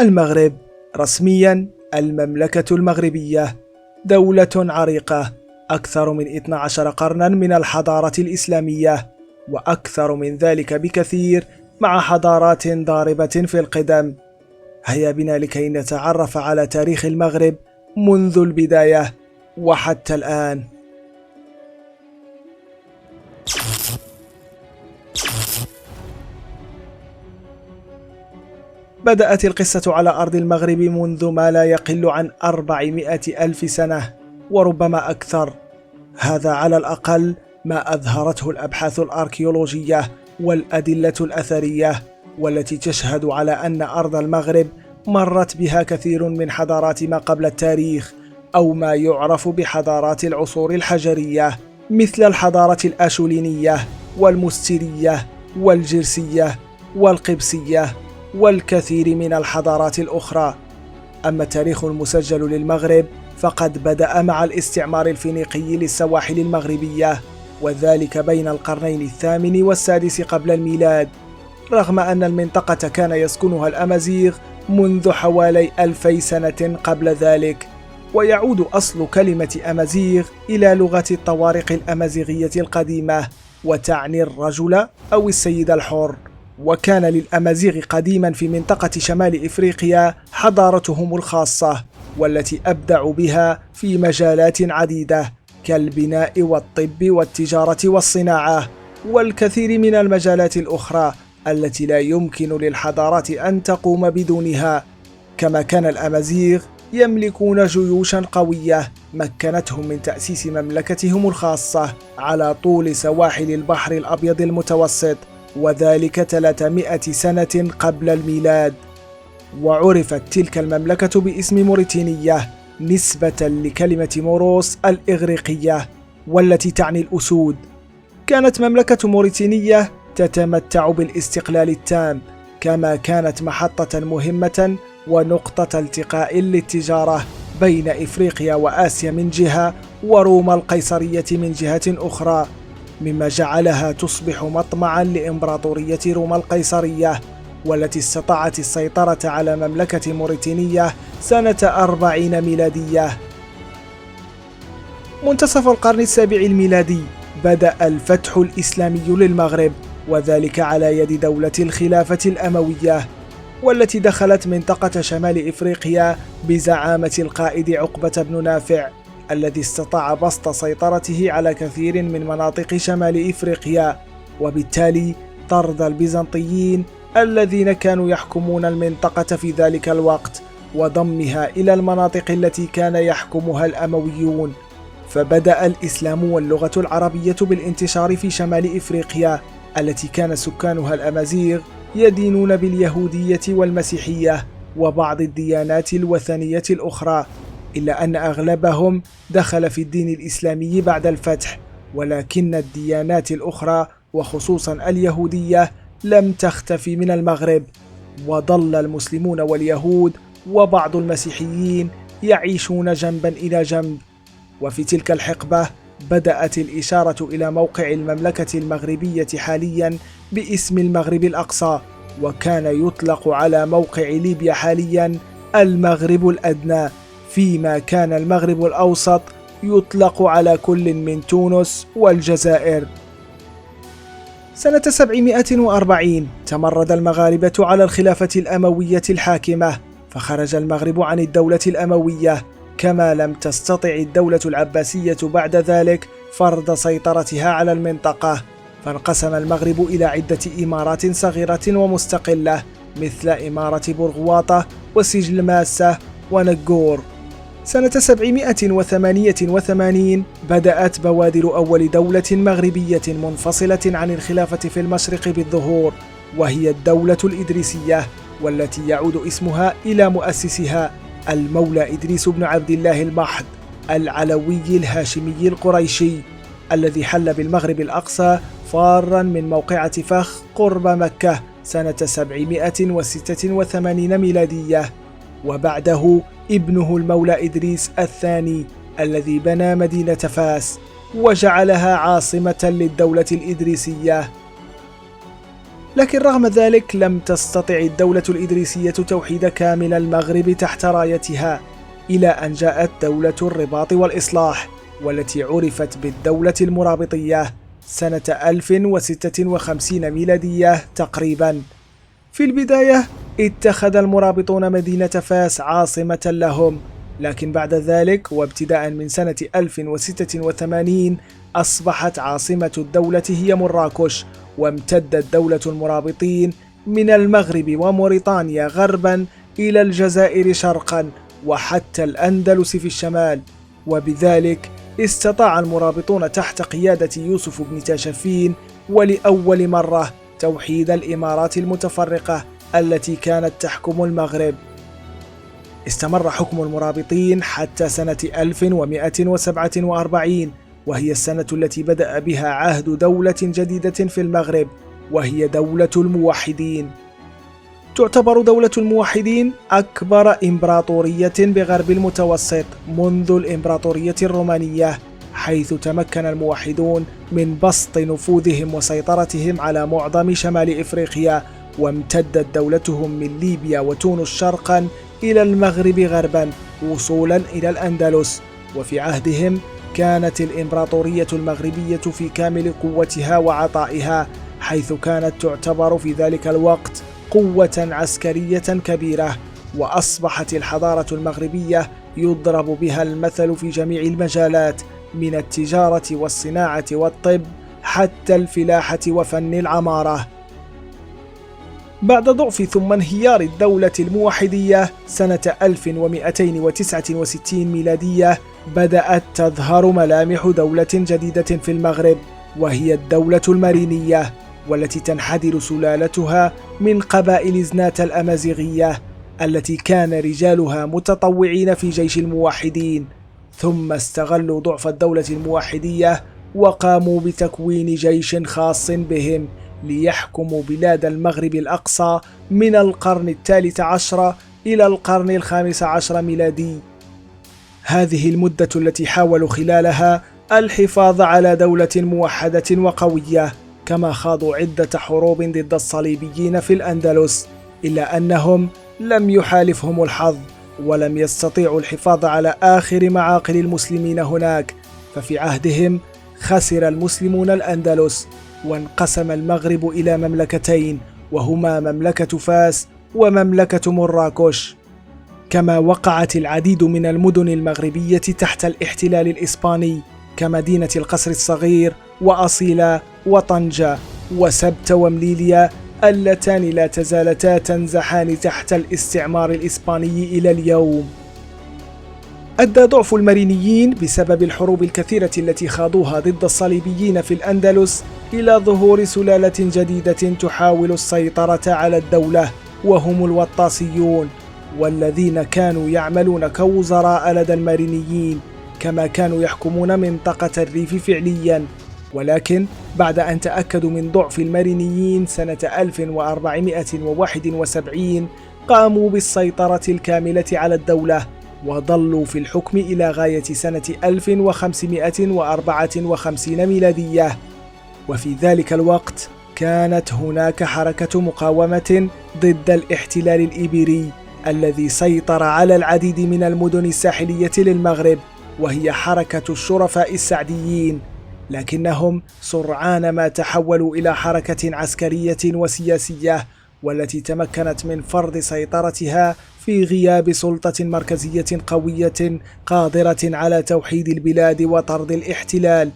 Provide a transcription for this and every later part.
المغرب رسميا المملكة المغربية، دولة عريقة أكثر من 12 قرنا من الحضارة الإسلامية، وأكثر من ذلك بكثير مع حضارات ضاربة في القدم. هيا بنا لكي نتعرف على تاريخ المغرب منذ البداية وحتى الآن. بدأت القصة على أرض المغرب منذ ما لا يقل عن 400 ألف سنة وربما أكثر. هذا على الأقل ما أظهرته الأبحاث الأركيولوجية والأدلة الأثرية، والتي تشهد على أن أرض المغرب مرت بها كثير من حضارات ما قبل التاريخ، أو ما يعرف بحضارات العصور الحجرية، مثل الحضارة الآشولينية والمسترية والجرسية والقبسية والكثير من الحضارات الأخرى. أما التاريخ المسجل للمغرب فقد بدأ مع الاستعمار الفينيقي للسواحل المغربية، وذلك بين القرنين الثامن والسادس قبل الميلاد، رغم أن المنطقة كان يسكنها الأمازيغ منذ حوالي 2000 سنة قبل ذلك. ويعود أصل كلمة أمازيغ إلى لغة الطوارق الأمازيغية القديمة، وتعني الرجل أو السيد الحر. وكان للأمازيغ قديما في منطقة شمال إفريقيا حضارتهم الخاصة، والتي أبدعوا بها في مجالات عديدة كالبناء والطب والتجارة والصناعة والكثير من المجالات الأخرى التي لا يمكن للحضارات أن تقوم بدونها. كما كان الأمازيغ يملكون جيوشا قوية مكنتهم من تأسيس مملكتهم الخاصة على طول سواحل البحر الأبيض المتوسط، وذلك 300 سنة قبل الميلاد. وعرفت تلك المملكة باسم موريتانية نسبة لكلمة موروس الإغريقية والتي تعني الأسود. كانت مملكة موريتانية تتمتع بالاستقلال التام، كما كانت محطة مهمة ونقطة التقاء للتجارة بين إفريقيا وآسيا من جهة، وروما القيصرية من جهة أخرى، مما جعلها تصبح مطمعا لإمبراطورية روما القيصرية، والتي استطاعت السيطرة على مملكة موريتانية سنة 40 ميلادية. منتصف القرن السابع الميلادي بدأ الفتح الإسلامي للمغرب، وذلك على يد دولة الخلافة الأموية، والتي دخلت منطقة شمال إفريقيا بزعامة القائد عقبة بن نافع، الذي استطاع بسط سيطرته على كثير من مناطق شمال إفريقيا، وبالتالي طرد البيزنطيين الذين كانوا يحكمون المنطقة في ذلك الوقت، وضمها إلى المناطق التي كان يحكمها الأمويون. فبدأ الإسلام واللغة العربية بالانتشار في شمال إفريقيا، التي كان سكانها الأمازيغ يدينون باليهودية والمسيحية وبعض الديانات الوثنية الأخرى، إلا أن أغلبهم دخل في الدين الإسلامي بعد الفتح، ولكن الديانات الأخرى وخصوصا اليهودية لم تختفي من المغرب، وظل المسلمون واليهود وبعض المسيحيين يعيشون جنبا إلى جنب. وفي تلك الحقبة بدأت الإشارة إلى موقع المملكة المغربية حاليا باسم المغرب الأقصى، وكان يطلق على موقع ليبيا حاليا المغرب الأدنى، فيما كان المغرب الأوسط يطلق على كل من تونس والجزائر. سنة 740 تمرد المغاربة على الخلافة الأموية الحاكمة، فخرج المغرب عن الدولة الأموية، كما لم تستطع الدولة العباسية بعد ذلك فرض سيطرتها على المنطقة، فانقسم المغرب إلى عدة إمارات صغيرة ومستقلة، مثل إمارة برغواطة وسجل ماسة ونقور. سنة 788 بدأت بوادر أول دولة مغربية منفصلة عن الخلافة في المشرق بالظهور، وهي الدولة الإدريسية، والتي يعود اسمها إلى مؤسسها المولى إدريس بن عبد الله المحض العلوي الهاشمي القريشي، الذي حل بالمغرب الأقصى فارا من موقعة فخ قرب مكة سنة 786 ميلادية. وبعده ابنه المولى إدريس الثاني الذي بنى مدينة فاس وجعلها عاصمة للدولة الإدريسية. لكن رغم ذلك لم تستطع الدولة الإدريسية توحيد كامل المغرب تحت رايتها، إلى أن جاءت دولة الرباط والإصلاح، والتي عرفت بالدولة المرابطية سنة 1056 ميلادية تقريبا. في البداية اتخذ المرابطون مدينة فاس عاصمة لهم، لكن بعد ذلك وابتداء من سنة 1086 أصبحت عاصمة الدولة هي مراكش، وامتدت دولة المرابطين من المغرب وموريتانيا غربا إلى الجزائر شرقا وحتى الأندلس في الشمال. وبذلك استطاع المرابطون تحت قيادة يوسف بن تاشفين ولأول مرة توحيد الإمارات المتفرقة التي كانت تحكم المغرب. استمر حكم المرابطين حتى سنة 1147، وهي السنة التي بدأ بها عهد دولة جديدة في المغرب، وهي دولة الموحدين. تعتبر دولة الموحدين أكبر إمبراطورية بغرب المتوسط منذ الإمبراطورية الرومانية، حيث تمكن الموحدون من بسط نفوذهم وسيطرتهم على معظم شمال إفريقيا، وامتدت دولتهم من ليبيا وتونس شرقا إلى المغرب غربا وصولا إلى الأندلس. وفي عهدهم كانت الإمبراطورية المغربية في كامل قوتها وعطائها، حيث كانت تعتبر في ذلك الوقت قوة عسكرية كبيرة، وأصبحت الحضارة المغربية يضرب بها المثل في جميع المجالات، من التجارة والصناعة والطب حتى الفلاحة وفن العمارة. بعد ضعف ثم انهيار الدولة الموحدية سنة 1269 ميلادية، بدأت تظهر ملامح دولة جديدة في المغرب، وهي الدولة المارينية، والتي تنحدر سلالتها من قبائل زنات الأمازيغية التي كان رجالها متطوعين في جيش الموحدين، ثم استغلوا ضعف الدولة الموحدية وقاموا بتكوين جيش خاص بهم ليحكموا بلاد المغرب الأقصى من القرن الثالث عشر إلى القرن الخامس عشر ميلادي. هذه المدة التي حاولوا خلالها الحفاظ على دولة موحدة وقوية، كما خاضوا عدة حروب ضد الصليبيين في الأندلس، إلا أنهم لم يحالفهم الحظ ولم يستطيعوا الحفاظ على آخر معاقل المسلمين هناك. ففي عهدهم خسر المسلمون الأندلس، وانقسم المغرب إلى مملكتين، وهما مملكة فاس ومملكة مراكش. كما وقعت العديد من المدن المغربية تحت الاحتلال الإسباني، كمدينة القصر الصغير وأصيلة وطنجة وسبت ومليليا، اللتان لا تزالتا تنزحان تحت الاستعمار الإسباني إلى اليوم. أدى ضعف المارينيين بسبب الحروب الكثيرة التي خاضوها ضد الصليبيين في الأندلس إلى ظهور سلالة جديدة تحاول السيطرة على الدولة، وهم الوطاسيون، والذين كانوا يعملون كوزراء لدى المارينيين، كما كانوا يحكمون منطقة الريف فعليا. ولكن بعد أن تأكدوا من ضعف المارينيين سنة 1471 قاموا بالسيطرة الكاملة على الدولة، وظلوا في الحكم إلى غاية سنة 1554 ميلادية. وفي ذلك الوقت كانت هناك حركة مقاومة ضد الاحتلال الإيبيري الذي سيطر على العديد من المدن الساحلية للمغرب، وهي حركة الشرفاء السعديين، لكنهم سرعان ما تحولوا إلى حركة عسكرية وسياسية، والتي تمكنت من فرض سيطرتها في غياب سلطة مركزية قوية قادرة على توحيد البلاد وطرد الاحتلال.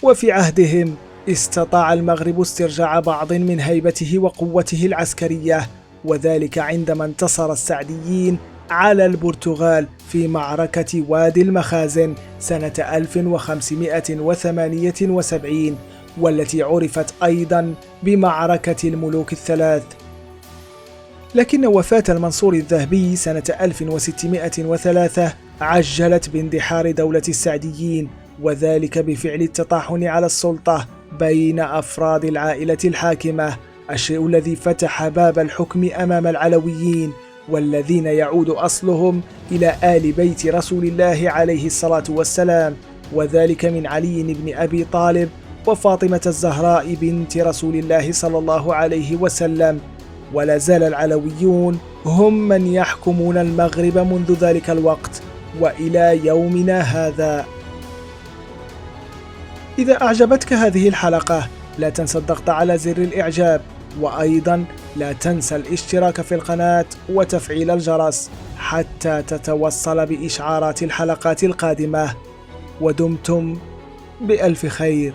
وفي عهدهم استطاع المغرب استرجاع بعض من هيبته وقوته العسكرية، وذلك عندما انتصر السعديين على البرتغال في معركة وادي المخازن سنة 1578، والتي عرفت أيضا بمعركة الملوك الثلاث. لكن وفاة المنصور الذهبي سنة 1603 عجلت باندحار دولة السعديين، وذلك بفعل التطاحن على السلطة بين أفراد العائلة الحاكمة، الشيء الذي فتح باب الحكم أمام العلويين، والذين يعود أصلهم إلى آل بيت رسول الله عليه الصلاة والسلام، وذلك من علي بن أبي طالب وفاطمة الزهراء بنت رسول الله صلى الله عليه وسلم. ولا زال العلويون هم من يحكمون المغرب منذ ذلك الوقت وإلى يومنا هذا. إذا أعجبتك هذه الحلقة لا تنسى الضغط على زر الإعجاب، وأيضا لا تنسى الاشتراك في القناة وتفعيل الجرس حتى تتوصل بإشعارات الحلقات القادمة. ودمتم بألف خير.